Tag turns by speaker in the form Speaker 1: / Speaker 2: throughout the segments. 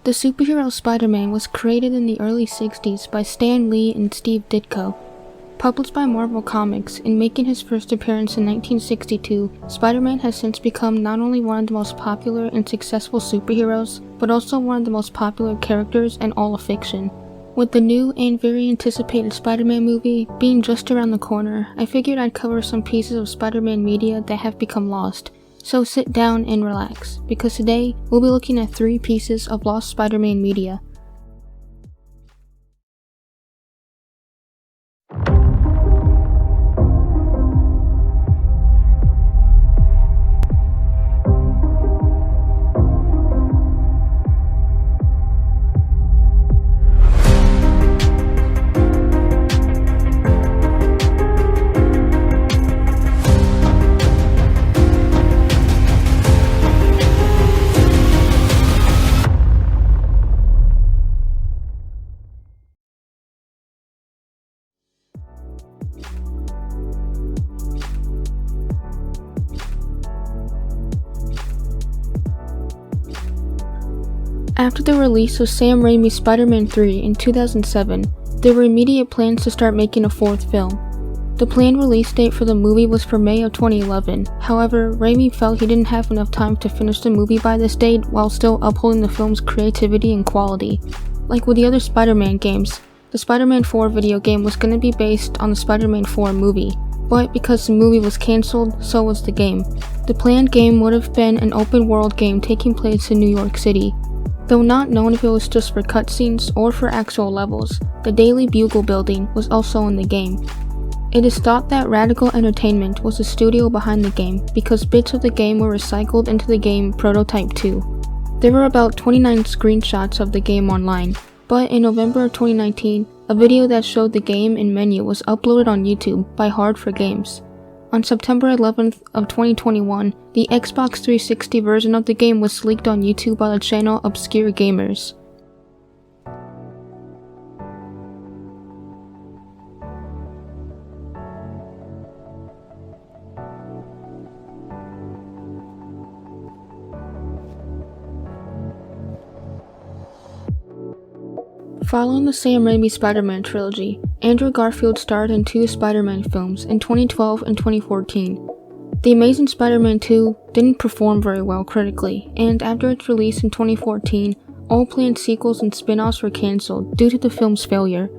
Speaker 1: The superhero Spider-Man was created in the early 60s by Stan Lee and Steve Ditko. Published by Marvel Comics and making his first appearance in 1962, Spider-Man has since become not only one of the most popular and successful superheroes, but also one of the most popular characters in all of fiction. With the new and very anticipated Spider-Man movie being just around the corner, I figured I'd cover some pieces of Spider-Man media that have become lost. So sit down and relax, because today we'll be looking at 3 pieces of lost Spider-Man media. After the release of Sam Raimi's Spider-Man 3 in 2007, there were immediate plans to start making a 4th film. The planned release date for the movie was for May of 2011, however, Raimi felt he didn't have enough time to finish the movie by this date while still upholding the film's creativity and quality. Like with the other Spider-Man games, the Spider-Man 4 video game was going to be based on the Spider-Man 4 movie, but because the movie was cancelled, so was the game. The planned game would have been an open-world game taking place in New York City. Though not known if it was just for cutscenes or for actual levels, the Daily Bugle building was also in the game. It is thought that Radical Entertainment was the studio behind the game because bits of the game were recycled into the game Prototype 2. There were about 29 screenshots of the game online, but in November of 2019, a video that showed the game and menu was uploaded on YouTube by Hard for Games. On September 11th of 2021, the Xbox 360 version of the game was leaked on YouTube by the channel Obscure Gamers. Following the Sam Raimi Spider-Man trilogy, Andrew Garfield starred in 2 Spider-Man films in 2012 and 2014. The Amazing Spider-Man 2 didn't perform very well critically, and after its release in 2014, all planned sequels and spin-offs were cancelled due to the film's failure.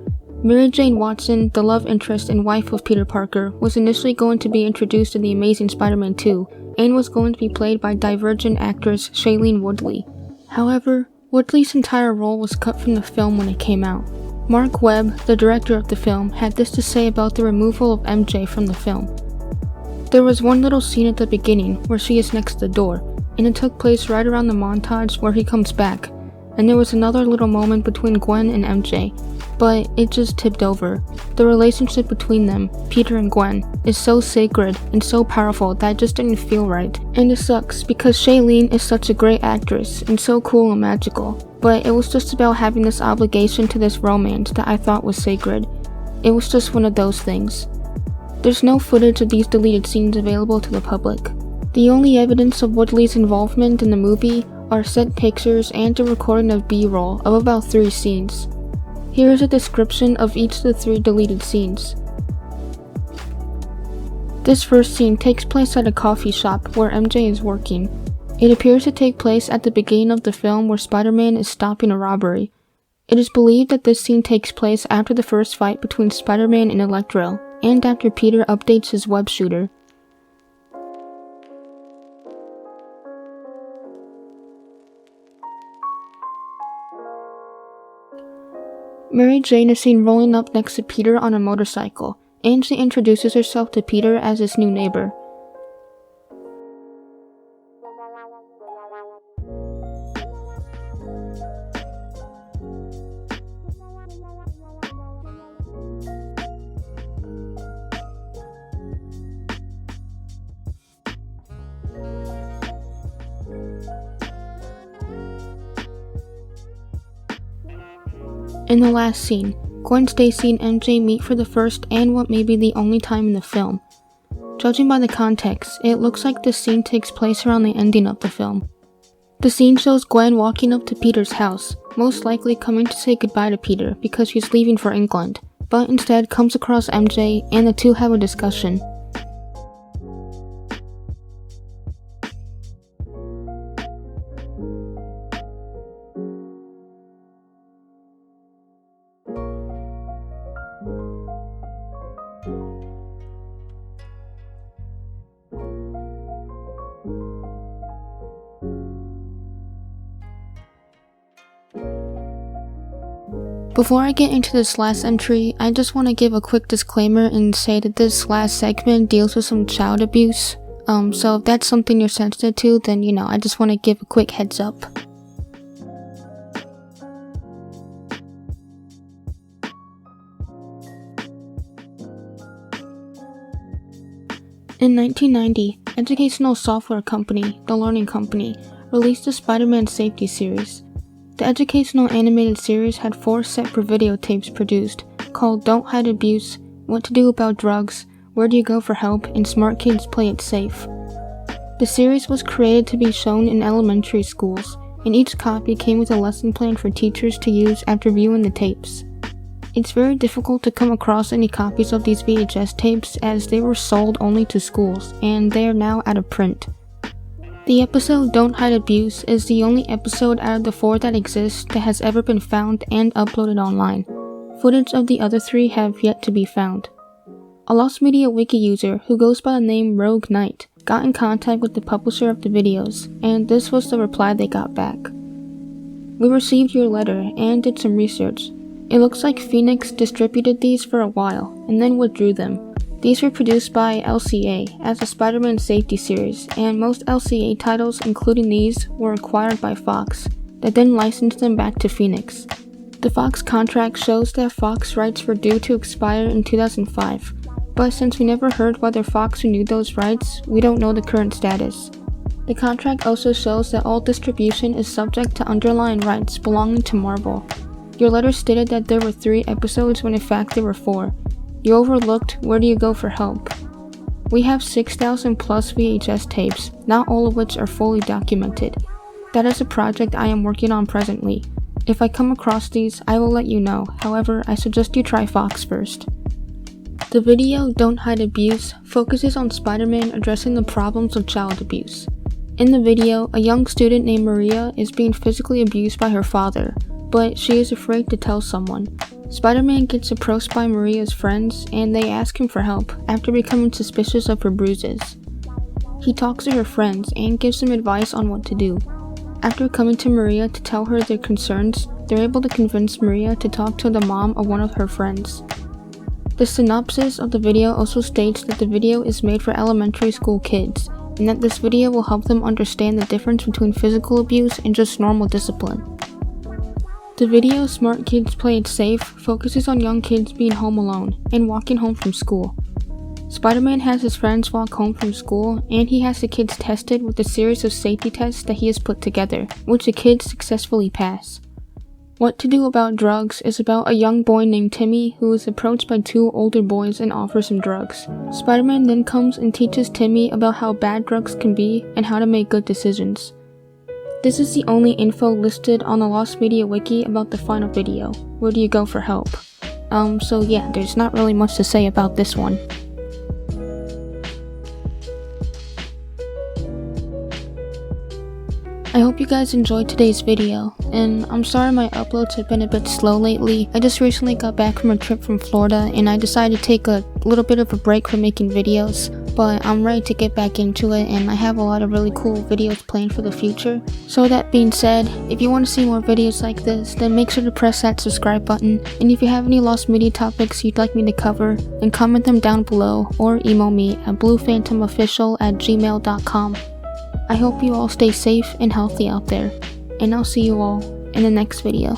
Speaker 1: Mary Jane Watson, the love interest and wife of Peter Parker, was initially going to be introduced in The Amazing Spider-Man 2, and was going to be played by Divergent actress Shailene Woodley. However, Woodley's entire role was cut from the film when it came out. Mark Webb, the director of the film, had this to say about the removal of MJ from the film. There was one little scene at the beginning where she is next to the door, and it took place right around the montage where he comes back, and there was another little moment between Gwen and MJ, but it just tipped over. The relationship between them, Peter and Gwen, is so sacred and so powerful that it just didn't feel right. And it sucks because Shailene is such a great actress and so cool and magical, but it was just about having this obligation to this romance that I thought was sacred. It was just one of those things. There's no footage of these deleted scenes available to the public. The only evidence of Woodley's involvement in the movie are set pictures and a recording of B-roll of about 3 scenes. Here is a description of each of the 3 deleted scenes. This first scene takes place at a coffee shop where MJ is working. It appears to take place at the beginning of the film where Spider-Man is stopping a robbery. It is believed that this scene takes place after the first fight between Spider-Man and Electro, and after Peter updates his web shooter. Mary Jane is seen rolling up next to Peter on a motorcycle, and she introduces herself to Peter as his new neighbor. In the last scene, Gwen Stacy and MJ meet for the first and what may be the only time in the film. Judging by the context, it looks like this scene takes place around the ending of the film. The scene shows Gwen walking up to Peter's house, most likely coming to say goodbye to Peter because she's leaving for England, but instead comes across MJ and the two have a discussion. Before I get into this last entry, I just want to give a quick disclaimer and say that this last segment deals with some child abuse. So if that's something you're sensitive to, then I just want to give a quick heads up. In 1990, educational software company, The Learning Company, released the Spider-Man Safety series. The educational animated series had 4 separate videotapes produced, called Don't Hide Abuse, What to Do About Drugs, Where Do You Go for Help, and Smart Kids Play It Safe. The series was created to be shown in elementary schools, and each copy came with a lesson plan for teachers to use after viewing the tapes. It's very difficult to come across any copies of these VHS tapes as they were sold only to schools, and they are now out of print. The episode Don't Hide Abuse is the only episode out of the 4 that exist that has ever been found and uploaded online. Footage of the other 3 have yet to be found. A Lost Media Wiki user who goes by the name Rogue Knight got in contact with the publisher of the videos, and this was the reply they got back. We received your letter and did some research. It looks like Phoenix distributed these for a while and then withdrew them. These were produced by LCA as a Spider-Man Safety series, and most LCA titles, including these, were acquired by Fox, that then licensed them back to Phoenix. The Fox contract shows that Fox rights were due to expire in 2005, but since we never heard whether Fox renewed those rights, we don't know the current status. The contract also shows that all distribution is subject to underlying rights belonging to Marvel. Your letter stated that there were 3 episodes when in fact there were 4. You overlooked Where Do You Go for Help. We have 6,000 plus VHS tapes, not all of which are fully documented. That is a project I am working on presently. If I come across these, I will let you know. However, I suggest you try Fox first. The video Don't Hide Abuse focuses on Spider-Man addressing the problems of child abuse. In the video, a young student named Maria is being physically abused by her father, but she is afraid to tell someone. Spider-Man gets approached by Maria's friends, and they ask him for help after becoming suspicious of her bruises. He talks to her friends and gives them advice on what to do. After coming to Maria to tell her their concerns, they're able to convince Maria to talk to the mom of one of her friends. The synopsis of the video also states that the video is made for elementary school kids, and that this video will help them understand the difference between physical abuse and just normal discipline. The video Smart Kids Play It Safe focuses on young kids being home alone and walking home from school. Spider-Man has his friends walk home from school, and he has the kids tested with a series of safety tests that he has put together, which the kids successfully pass. What to Do About Drugs is about a young boy named Timmy who is approached by 2 older boys and offers him drugs. Spider-Man then comes and teaches Timmy about how bad drugs can be and how to make good decisions. This is the only info listed on the Lost Media Wiki about the final video, Where Do You Go for Help? So yeah, there's not really much to say about this one. I hope you guys enjoyed today's video, and I'm sorry my uploads have been a bit slow lately. I just recently got back from a trip from Florida, and I decided to take a little bit of a break from making videos, but I'm ready to get back into it, and I have a lot of really cool videos planned for the future. So that being said, if you want to see more videos like this, then make sure to press that subscribe button, and if you have any Lost Media topics you'd like me to cover, then comment them down below, or email me at bluephantomofficial@gmail.com. I hope you all stay safe and healthy out there, and I'll see you all in the next video.